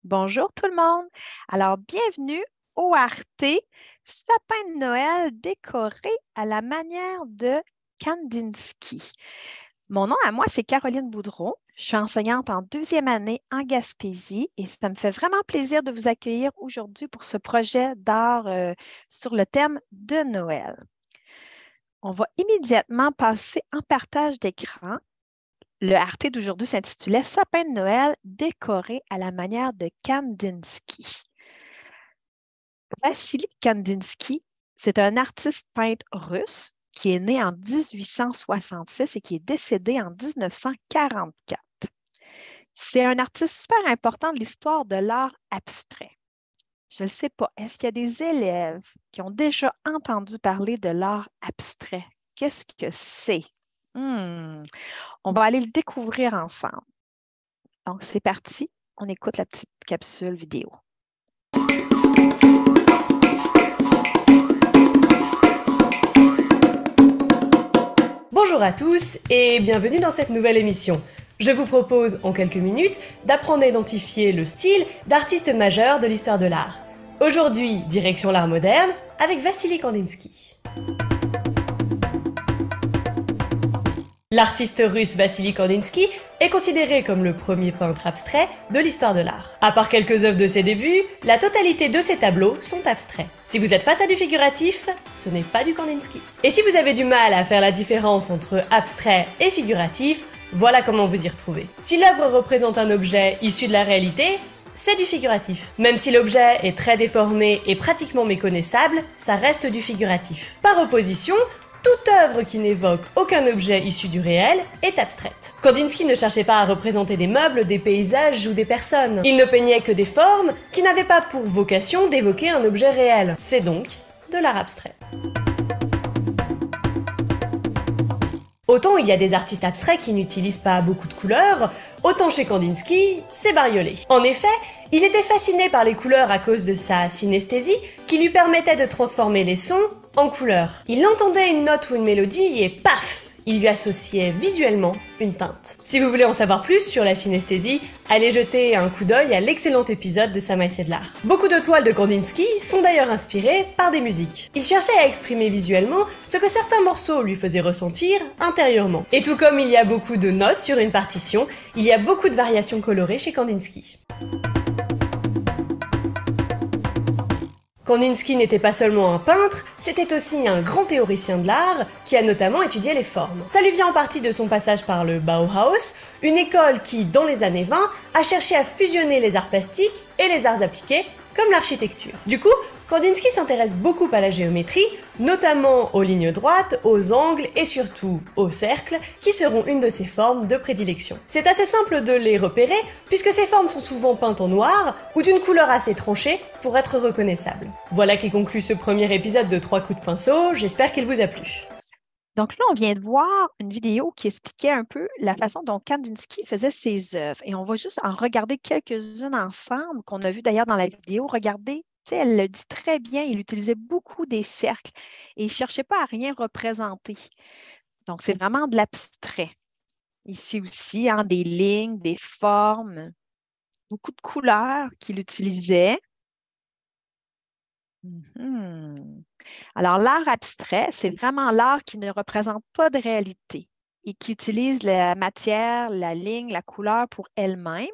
Bonjour tout le monde. Alors, bienvenue au Arte Sapin de Noël décoré à la manière de Kandinsky. Mon nom à moi, c'est Caroline Boudreau. Je suis enseignante en deuxième année en Gaspésie et ça me fait vraiment plaisir de vous accueillir aujourd'hui pour ce projet d'art sur le thème de Noël. On va immédiatement passer en partage d'écran. Le Arte d'aujourd'hui s'intitulait Sapin de Noël décoré à la manière de Kandinsky. Vassili Kandinsky, c'est un artiste peintre russe qui est né en 1866 et qui est décédé en 1944. C'est un artiste super important de l'histoire de l'art abstrait. Je ne sais pas, est-ce qu'il y a des élèves qui ont déjà entendu parler de l'art abstrait? Qu'est-ce que c'est? On va aller le découvrir ensemble. Donc, c'est parti. On écoute la petite capsule vidéo. Bonjour à tous et bienvenue dans cette nouvelle émission. Je vous propose en quelques minutes d'apprendre à identifier le style d'artistes majeurs de l'histoire de l'art. Aujourd'hui, direction l'art moderne avec Vassili Kandinsky. L'artiste russe Vassili Kandinsky est considéré comme le premier peintre abstrait de l'histoire de l'art. À part quelques œuvres de ses débuts, la totalité de ses tableaux sont abstraits. Si vous êtes face à du figuratif, ce n'est pas du Kandinsky. Et si vous avez du mal à faire la différence entre abstrait et figuratif, voilà comment vous y retrouver. Si l'œuvre représente un objet issu de la réalité, c'est du figuratif. Même si l'objet est très déformé et pratiquement méconnaissable, ça reste du figuratif. Par opposition, toute œuvre qui n'évoque aucun objet issu du réel est abstraite. Kandinsky ne cherchait pas à représenter des meubles, des paysages ou des personnes. Il ne peignait que des formes qui n'avaient pas pour vocation d'évoquer un objet réel. C'est donc de l'art abstrait. Autant il y a des artistes abstraits qui n'utilisent pas beaucoup de couleurs, autant chez Kandinsky, c'est bariolé. En effet, il était fasciné par les couleurs à cause de sa synesthésie qui lui permettait de transformer les sons en couleurs. Il entendait une note ou une mélodie et paf, il lui associait visuellement une teinte. Si vous voulez en savoir plus sur la synesthésie, allez jeter un coup d'œil à l'excellent épisode de Samaï de l'art. Beaucoup de toiles de Kandinsky sont d'ailleurs inspirées par des musiques. Il cherchait à exprimer visuellement ce que certains morceaux lui faisaient ressentir intérieurement. Et tout comme il y a beaucoup de notes sur une partition, il y a beaucoup de variations colorées chez Kandinsky. Kandinsky n'était pas seulement un peintre, c'était aussi un grand théoricien de l'art qui a notamment étudié les formes. Ça lui vient en partie de son passage par le Bauhaus, une école qui, dans les années 20, a cherché à fusionner les arts plastiques et les arts appliqués, comme l'architecture. Du coup, Kandinsky s'intéresse beaucoup à la géométrie, notamment aux lignes droites, aux angles et surtout aux cercles, qui seront une de ses formes de prédilection. C'est assez simple de les repérer, puisque ces formes sont souvent peintes en noir ou d'une couleur assez tranchée pour être reconnaissables. Voilà qui conclut ce premier épisode de 3 coups de pinceau, j'espère qu'il vous a plu. Donc là, on vient de voir une vidéo qui expliquait un peu la façon dont Kandinsky faisait ses œuvres. Et on va juste en regarder quelques-unes ensemble, qu'on a vu d'ailleurs dans la vidéo. Regardez, tu sais, elle le dit très bien, il utilisait beaucoup des cercles et il ne cherchait pas à rien représenter. Donc, c'est vraiment de l'abstrait. Ici aussi, hein, des lignes, des formes, beaucoup de couleurs qu'il utilisait. Alors, l'art abstrait, c'est vraiment l'art qui ne représente pas de réalité et qui utilise la matière, la ligne, la couleur pour elle-même.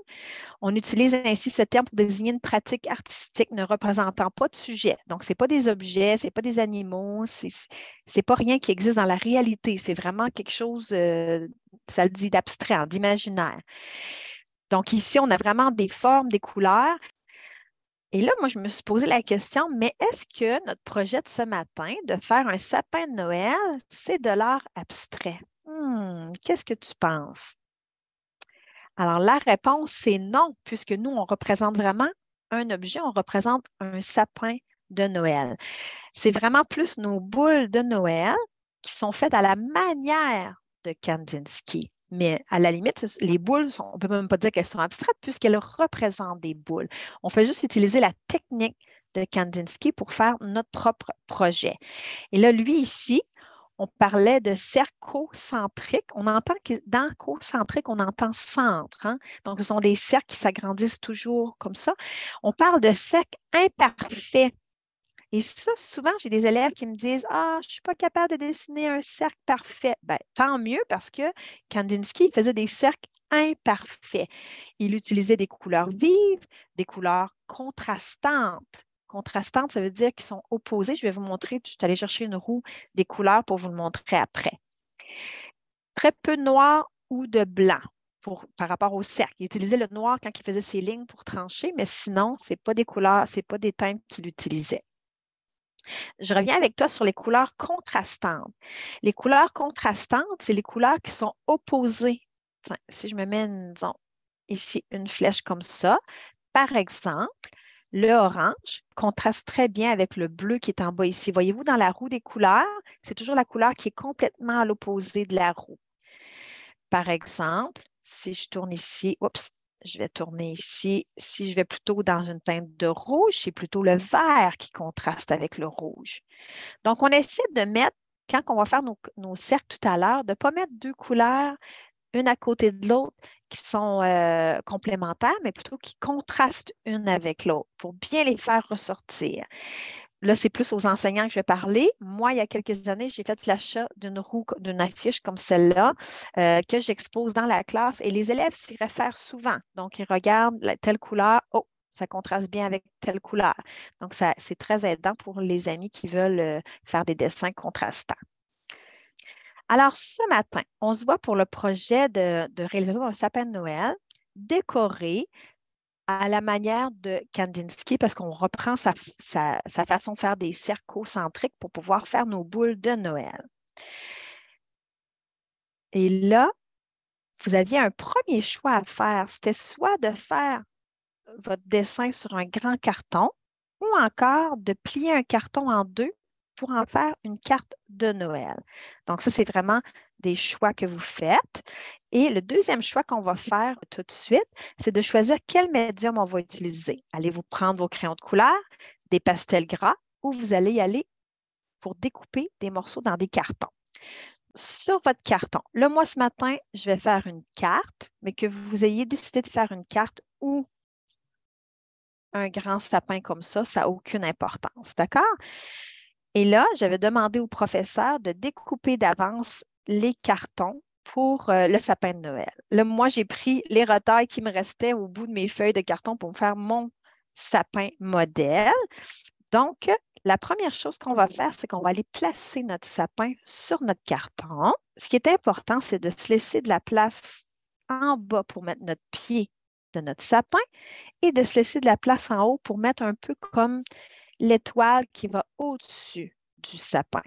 On utilise ainsi ce terme pour désigner une pratique artistique ne représentant pas de sujet. Donc, ce n'est pas des objets, ce n'est pas des animaux, c'est pas rien qui existe dans la réalité. C'est vraiment quelque chose, ça le dit, d'abstrait, hein, d'imaginaire. Donc, ici, on a vraiment des formes, des couleurs. Et là, moi, je me suis posé la question, mais est-ce que notre projet de ce matin, de faire un sapin de Noël, c'est de l'art abstrait? Qu'est-ce que tu penses? Alors, la réponse, c'est non, puisque nous, on représente vraiment un objet, on représente un sapin de Noël. C'est vraiment plus nos boules de Noël qui sont faites à la manière de Kandinsky. Mais à la limite, les boules, on ne peut même pas dire qu'elles sont abstraites puisqu'elles représentent des boules. On fait juste utiliser la technique de Kandinsky pour faire notre propre projet. Et là, lui, ici, on parlait de cercle concentrique. On entend que dans concentrique, on entend centre. Hein? Donc, ce sont des cercles qui s'agrandissent toujours comme ça. On parle de cercle imparfait. Et ça, souvent, j'ai des élèves qui me disent: Ah, je ne suis pas capable de dessiner un cercle parfait. Ben, tant mieux parce que Kandinsky faisait des cercles imparfaits. Il utilisait des couleurs vives, des couleurs contrastantes. Contrastantes, ça veut dire qu'ils sont opposés. Je vais vous montrer, je suis allée chercher une roue des couleurs pour vous le montrer après. Très peu de noir ou de blanc par rapport au cercle. Il utilisait le noir quand il faisait ses lignes pour trancher, mais sinon, ce n'est pas des couleurs, ce n'est pas des teintes qu'il utilisait. Je reviens avec toi sur les couleurs contrastantes. Les couleurs contrastantes, c'est les couleurs qui sont opposées. Tiens, si je me mets, disons, ici une flèche comme ça, par exemple, le orange contraste très bien avec le bleu qui est en bas ici. Voyez-vous, dans la roue des couleurs, c'est toujours la couleur qui est complètement à l'opposé de la roue. Par exemple, si je tourne ici, oups, je vais tourner ici. Si je vais plutôt dans une teinte de rouge, c'est plutôt le vert qui contraste avec le rouge. Donc, on essaie de mettre, quand on va faire nos cercles tout à l'heure, de ne pas mettre deux couleurs une à côté de l'autre qui sont complémentaires, mais plutôt qui contrastent une avec l'autre pour bien les faire ressortir. Là, c'est plus aux enseignants que je vais parler. Moi, il y a quelques années, j'ai fait l'achat d'une roue, d'une affiche comme celle-là que j'expose dans la classe et les élèves s'y réfèrent souvent. Donc, ils regardent telle couleur. Oh, ça contraste bien avec telle couleur. Donc, c'est très aidant pour les amis qui veulent faire des dessins contrastants. Alors, ce matin, on se voit pour le projet de réalisation d'un sapin de Noël décoré à la manière de Kandinsky parce qu'on reprend sa façon de faire des cercles concentriques pour pouvoir faire nos boules de Noël. Et là, vous aviez un premier choix à faire. C'était soit de faire votre dessin sur un grand carton ou encore de plier un carton en deux pour en faire une carte de Noël. Donc, ça, c'est vraiment des choix que vous faites. Et le deuxième choix qu'on va faire tout de suite, c'est de choisir quel médium on va utiliser. Allez-vous prendre vos crayons de couleur, des pastels gras, ou vous allez y aller pour découper des morceaux dans des cartons. Sur votre carton, là, moi, ce matin, je vais faire une carte, mais que vous ayez décidé de faire une carte ou un grand sapin comme ça n'a aucune importance, d'accord? Et là, j'avais demandé au professeur de découper d'avance les cartons pour le sapin de Noël. Là, moi, j'ai pris les retailles qui me restaient au bout de mes feuilles de carton pour me faire mon sapin modèle. Donc, la première chose qu'on va faire, c'est qu'on va aller placer notre sapin sur notre carton. Ce qui est important, c'est de se laisser de la place en bas pour mettre notre pied de notre sapin et de se laisser de la place en haut pour mettre un peu comme l'étoile qui va au-dessus du sapin.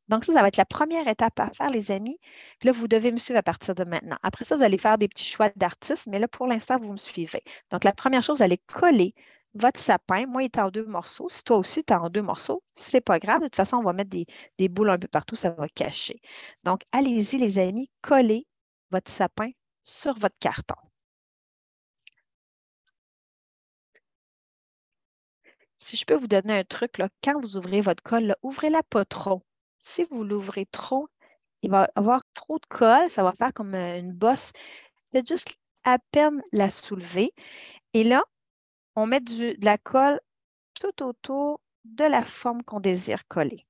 Donc, ça va être la première étape à faire, les amis. Puis là, vous devez me suivre à partir de maintenant. Après ça, vous allez faire des petits choix d'artistes, mais là, pour l'instant, vous me suivez. Donc, la première chose, vous allez coller votre sapin. Moi, il est en deux morceaux. Si toi aussi, tu es en deux morceaux, ce n'est pas grave. De toute façon, on va mettre des boules un peu partout, ça va cacher. Donc, allez-y, les amis, collez votre sapin sur votre carton. Si je peux vous donner un truc, là, quand vous ouvrez votre colle, ouvrez-la pas trop. Si vous l'ouvrez trop, il va y avoir trop de colle, ça va faire comme une bosse. Faites juste à peine la soulever. Et là, on met de la colle tout autour de la forme qu'on désire coller.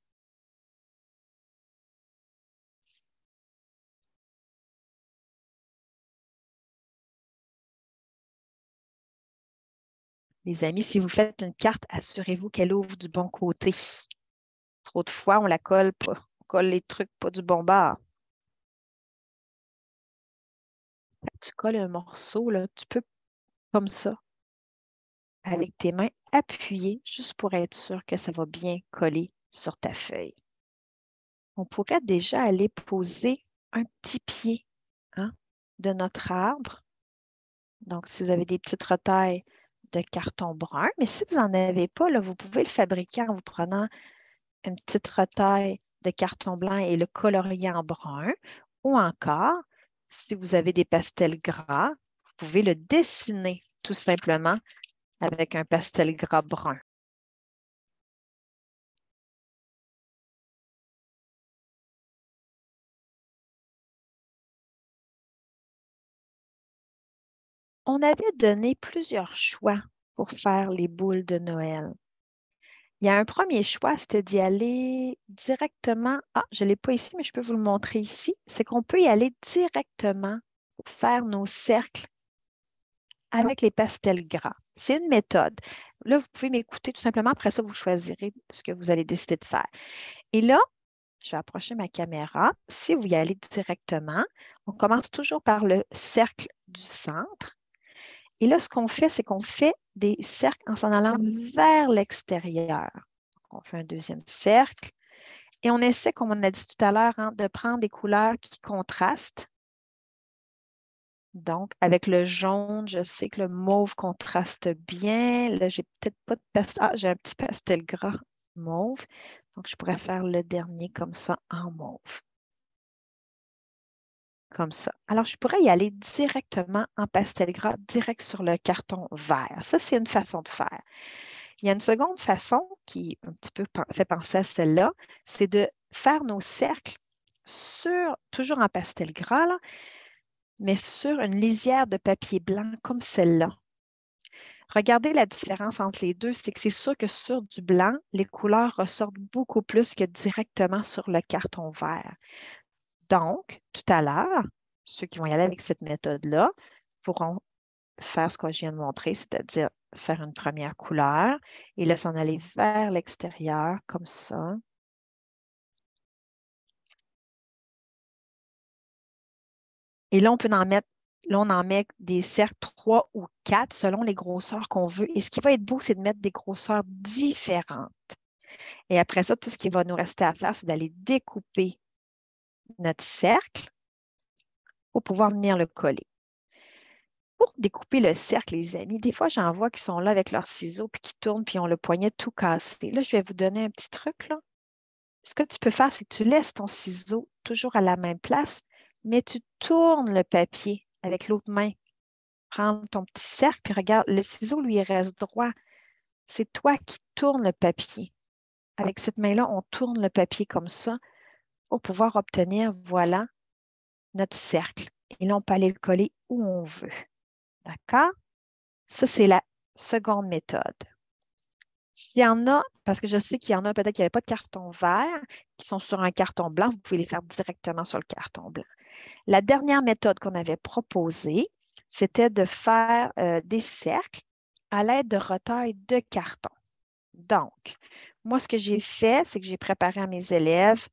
Les amis, si vous faites une carte, assurez-vous qu'elle ouvre du bon côté. Trop de fois, on la colle pas. On colle les trucs pas du bon bord. Quand tu colles un morceau, là, tu peux comme ça, avec tes mains appuyées, juste pour être sûr que ça va bien coller sur ta feuille. On pourrait déjà aller poser un petit pied hein, de notre arbre. Donc, si vous avez des petites retailles de carton brun, mais si vous n'en avez pas, là, vous pouvez le fabriquer en vous prenant une petite retaille de carton blanc et le colorier en brun. Ou encore, si vous avez des pastels gras, vous pouvez le dessiner tout simplement avec un pastel gras brun. on avait donné plusieurs choix pour faire les boules de Noël. Il y a un premier choix, c'était d'y aller directement. Ah, je ne l'ai pas ici, mais je peux vous le montrer ici. C'est qu'on peut y aller directement faire nos cercles avec les pastels gras. C'est une méthode. Là, vous pouvez m'écouter tout simplement. Après ça, vous choisirez ce que vous allez décider de faire. Et là, je vais approcher ma caméra. Si vous y allez directement, on commence toujours par le cercle du centre. Et là, ce qu'on fait, c'est qu'on fait des cercles en s'en allant vers l'extérieur. On fait un deuxième cercle et on essaie, comme on a dit tout à l'heure, hein, de prendre des couleurs qui contrastent. Donc, avec le jaune, je sais que le mauve contraste bien. Là, j'ai peut-être pas de pastel. Ah, j'ai un petit pastel gras mauve. Donc, je pourrais faire le dernier comme ça en mauve. Comme ça. Alors, je pourrais y aller directement en pastel gras, direct sur le carton vert. Ça, c'est une façon de faire. Il y a une seconde façon qui un petit peu fait penser à celle-là, c'est de faire nos cercles toujours en pastel gras, là, mais sur une lisière de papier blanc comme celle-là. Regardez la différence entre les deux, c'est que c'est sûr que sur du blanc, les couleurs ressortent beaucoup plus que directement sur le carton vert. Donc, tout à l'heure, ceux qui vont y aller avec cette méthode-là pourront faire ce que je viens de montrer, c'est-à-dire faire une première couleur et là, s'en aller vers l'extérieur comme ça. Et là, on peut en mettre, là, on en met des cercles 3 ou 4 selon les grosseurs qu'on veut. Et ce qui va être beau, c'est de mettre des grosseurs différentes. Et après ça, tout ce qui va nous rester à faire, c'est d'aller découper notre cercle pour pouvoir venir le coller. Pour découper le cercle, les amis, des fois, j'en vois qui sont là avec leurs ciseaux, puis qui tournent, puis ont le poignet tout cassé. Là, je vais vous donner un petit truc, là. Ce que tu peux faire, c'est que tu laisses ton ciseau toujours à la même place, mais tu tournes le papier avec l'autre main. Prends ton petit cercle, puis regarde, le ciseau, lui, il reste droit. C'est toi qui tournes le papier. Avec cette main-là, on tourne le papier comme ça pour pouvoir obtenir, voilà, notre cercle. Et là, on peut aller le coller où on veut. D'accord? Ça, c'est la seconde méthode. S'il y en a, parce que je sais qu'il y en a peut-être qui n'avaient pas de carton vert, qui sont sur un carton blanc, vous pouvez les faire directement sur le carton blanc. La dernière méthode qu'on avait proposée, c'était de faire des cercles à l'aide de retailles de carton. Donc, moi, ce que j'ai fait, c'est que j'ai préparé à mes élèves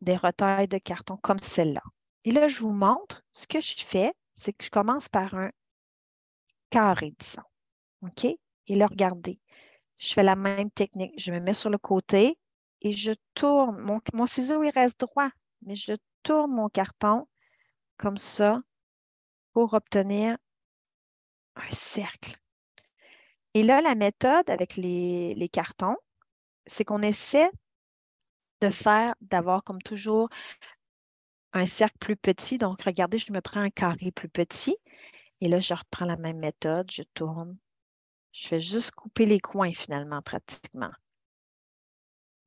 des retailles de carton comme celle-là. Et là, je vous montre, ce que je fais, c'est que je commence par un carré, disons. OK? Et là, regardez, je fais la même technique. Je me mets sur le côté et je tourne. Mon ciseau, il reste droit, mais je tourne mon carton comme ça pour obtenir un cercle. Et là, la méthode avec les cartons, c'est qu'on essaie d'avoir comme toujours un cercle plus petit. Donc, regardez, je me prends un carré plus petit et là, je reprends la même méthode, je tourne. Je fais juste couper les coins finalement, pratiquement.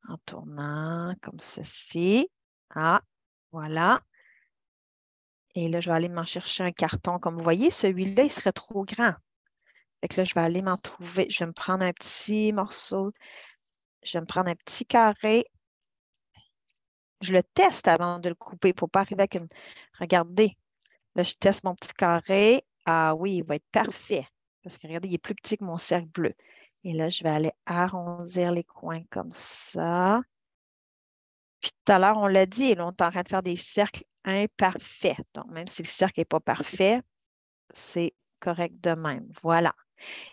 En tournant comme ceci. Ah, voilà. Et là, je vais aller m'en chercher un carton. Comme vous voyez, celui-là, il serait trop grand. Fait que là, je vais aller m'en trouver. Je vais me prendre un petit morceau. Je vais me prendre un petit carré. Je le teste avant de le couper pour ne pas arriver avec une... Regardez, là, je teste mon petit carré. Ah oui, il va être parfait. Parce que regardez, il est plus petit que mon cercle bleu. Et là, je vais aller arrondir les coins comme ça. Puis tout à l'heure, on l'a dit, là, on est en train de faire des cercles imparfaits. Donc, même si le cercle n'est pas parfait, c'est correct de même. Voilà.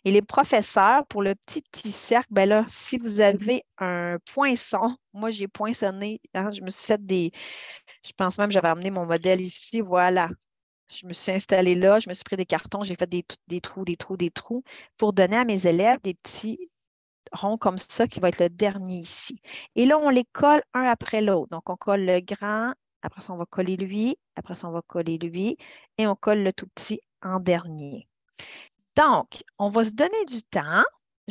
Et les professeurs, pour le petit cercle, ben là, si vous avez un poinçon, moi, j'ai poinçonné, hein, je me suis fait je pense même que j'avais amené mon modèle ici, voilà. Je me suis installée là, je me suis pris des cartons, j'ai fait des trous, des trous, des trous pour donner à mes élèves des petits ronds comme ça qui va être le dernier ici. Et là, on les colle un après l'autre. Donc, on colle le grand, après ça, on va coller lui, après ça, on va coller lui et on colle le tout petit en dernier. Donc, on va se donner du temps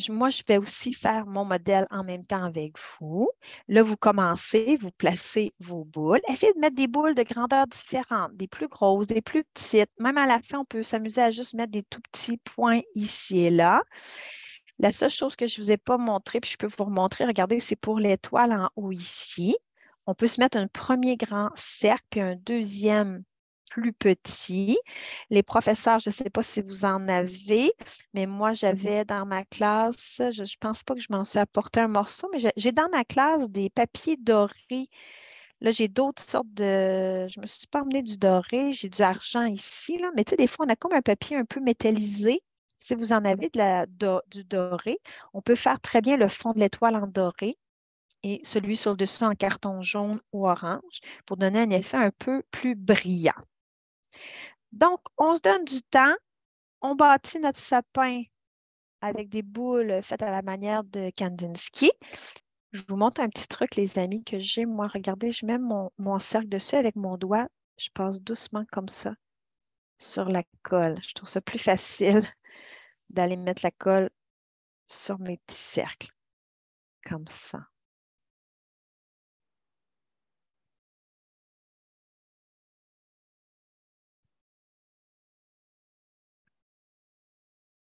moi, je vais aussi faire mon modèle en même temps avec vous. Là, vous commencez, vous placez vos boules. Essayez de mettre des boules de grandeur différentes, des plus grosses, des plus petites. Même à la fin, on peut s'amuser à juste mettre des tout petits points ici et là. La seule chose que je ne vous ai pas montré, puis je peux vous remontrer, regardez, c'est pour l'étoile en haut ici. On peut se mettre un premier grand cercle, puis un deuxième plus petit. Les professeurs, je ne sais pas si vous en avez, mais moi, j'avais dans ma classe, je ne pense pas que je m'en suis apporté un morceau, mais j'ai dans ma classe des papiers dorés. Là, j'ai d'autres sortes de. Je ne me suis pas emmené du doré, j'ai du argent ici, là. Mais tu sais, des fois, on a comme un papier un peu métallisé. Si vous en avez du doré, on peut faire très bien le fond de l'étoile en doré et celui sur le dessus en carton jaune ou orange pour donner un effet un peu plus brillant. Donc, on se donne du temps, on bâtit notre sapin avec des boules faites à la manière de Kandinsky. Je vous montre un petit truc, les amis, que j'ai. Moi, regardez, je mets mon cercle dessus avec mon doigt. Je passe doucement comme ça sur la colle. Je trouve ça plus facile d'aller mettre la colle sur mes petits cercles, comme ça.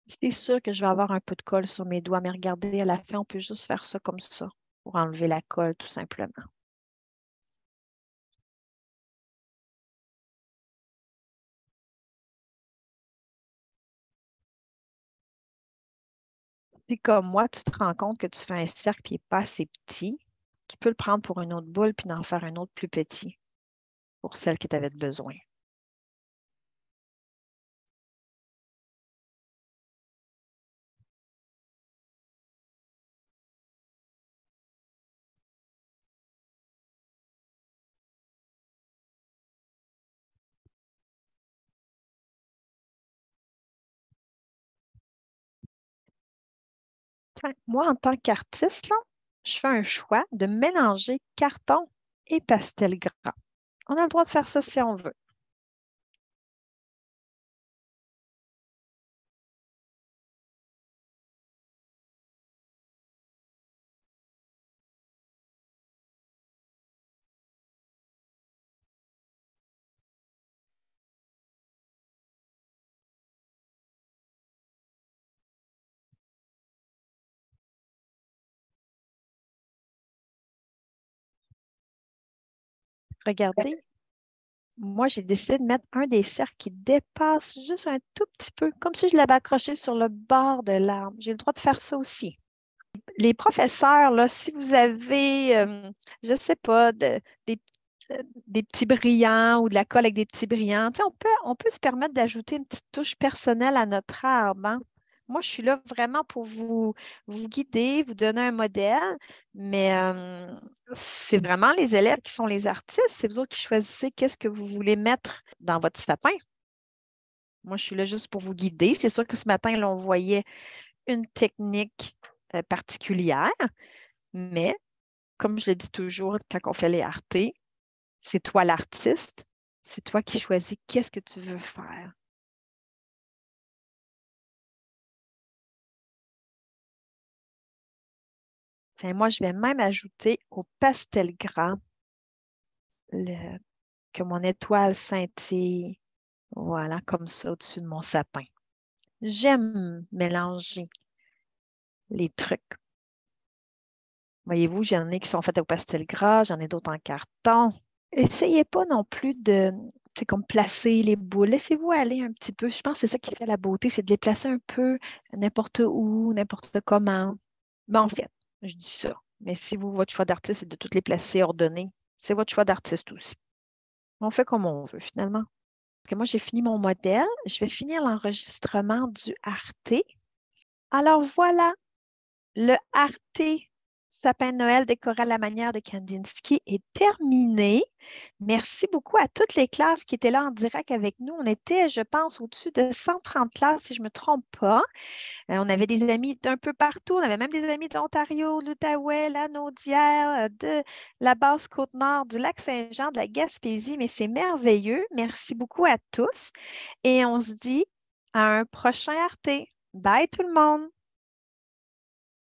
C'est sûr que je vais avoir un peu de colle sur mes doigts, mais regardez, à la fin, on peut juste faire ça comme ça pour enlever la colle, tout simplement. Puis comme moi, tu te rends compte que tu fais un cercle qui n'est pas assez petit, tu peux le prendre pour une autre boule puis en faire un autre plus petit pour celle que tu avais besoin. Tiens, moi, en tant qu'artiste, là, je fais un choix de mélanger carton et pastel gras. On a le droit de faire ça si on veut. Regardez, moi, j'ai décidé de mettre un des cercles qui dépasse juste un tout petit peu, comme si je l'avais accroché sur le bord de l'arbre. J'ai le droit de faire ça aussi. Les professeurs, là, si vous avez, je ne sais pas, des petits brillants ou de la colle avec des petits brillants, tu sais, on peut se permettre d'ajouter une petite touche personnelle à notre arbre, hein. Moi, je suis là vraiment pour vous guider, vous donner un modèle, mais c'est vraiment les élèves qui sont les artistes. C'est vous autres qui choisissez qu'est-ce que vous voulez mettre dans votre sapin. Moi, je suis là juste pour vous guider. C'est sûr que ce matin, là, on voyait une technique particulière, mais comme je le dis toujours quand on fait les artés, c'est toi l'artiste, c'est toi qui choisis qu'est-ce que tu veux faire. Tiens, moi, je vais même ajouter au pastel gras que mon étoile scintille. Voilà, comme ça, au-dessus de mon sapin. J'aime mélanger les trucs. Voyez-vous, j'en ai qui sont faits au pastel gras, j'en ai d'autres en carton. Essayez pas non plus de, c'est comme placer les boules. Laissez-vous aller un petit peu. Je pense que c'est ça qui fait la beauté, c'est de les placer un peu n'importe où, n'importe comment. Mais en fait, je dis ça. Mais si vous, votre choix d'artiste, c'est de toutes les placer ordonnées, c'est votre choix d'artiste aussi. On fait comme on veut finalement. Parce que moi, j'ai fini mon modèle. Je vais finir l'enregistrement du Arte. Alors voilà, le Arte sapin de Noël décoré à la manière de Kandinsky est terminé. Merci beaucoup à toutes les classes qui étaient là en direct avec nous. On était, je pense, au-dessus de 130 classes, si je ne me trompe pas. On avait des amis d'un peu partout. On avait même des amis de l'Ontario, de l'Outaouais, la Naudière, de la Basse-Côte-Nord, du Lac-Saint-Jean, de la Gaspésie. Mais c'est merveilleux. Merci beaucoup à tous. Et on se dit à un prochain Arte. Bye tout le monde!